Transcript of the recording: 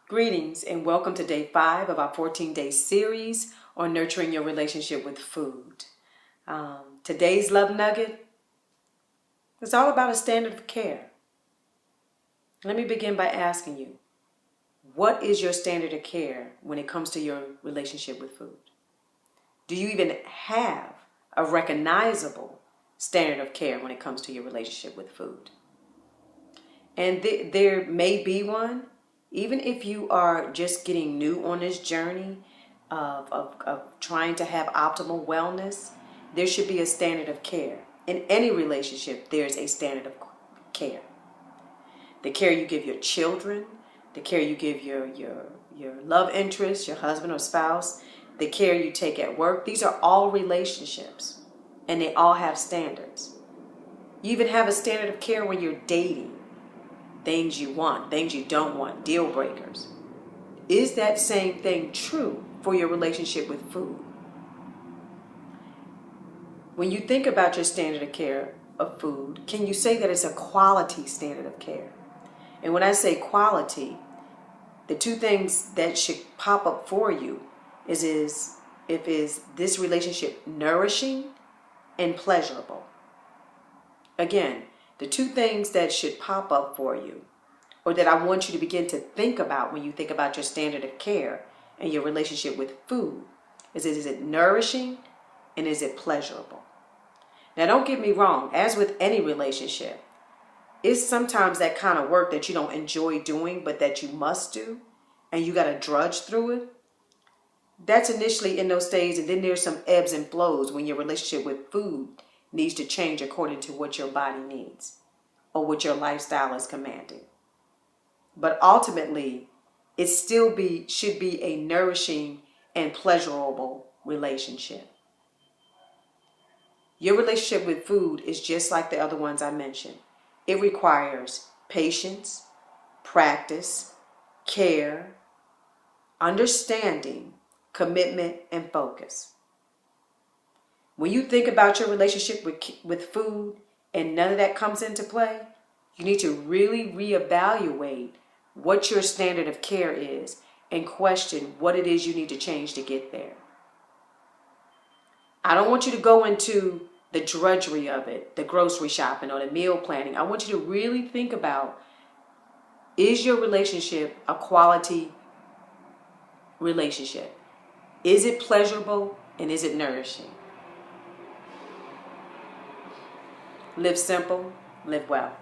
Greetings and welcome to day 5 of our 14-day series on nurturing your relationship with food. Today's love nugget is all about a standard of care. Let me begin by asking you, what is your standard of care when it comes to your relationship with food? Do you even have a recognizable standard of care when it comes to your relationship with food? And there may be one. Even if you are just getting new on this journey of trying to have optimal wellness, there should be a standard of care. In any relationship, there's a standard of care. The care you give your children, the care you give your love interest, your husband or spouse, the care you take at work, these are all relationships, and they all have standards. You even have a standard of care when you're dating. Things you want, things you don't want, deal breakers. Is that same thing true for your relationship with food? When you think about your standard of care of food, can you say that it's a quality standard of care? And when I say quality, the two things that should pop up for you is this relationship nourishing and pleasurable? Again, the two things that should pop up for you, or that I want you to begin to think about when you think about your standard of care and your relationship with food, is it nourishing and is it pleasurable? Now, don't get me wrong. As with any relationship, it's sometimes that kind of work that you don't enjoy doing, but that you must do, and you got to drudge through it. That's initially in those stages, and then there's some ebbs and flows when your relationship with food needs to change according to what your body needs or what your lifestyle is commanding. But ultimately, it still should be a nourishing and pleasurable relationship. Your relationship with food is just like the other ones I mentioned. It requires patience, practice, care, understanding, commitment, and focus. When you think about your relationship with food and none of that comes into play, you need to really reevaluate what your standard of care is and question what it is you need to change to get there. I don't want you to go into the drudgery of it, the grocery shopping or the meal planning. I want you to really think about, is your relationship a quality relationship? Is it pleasurable and is it nourishing? Live simple, live well.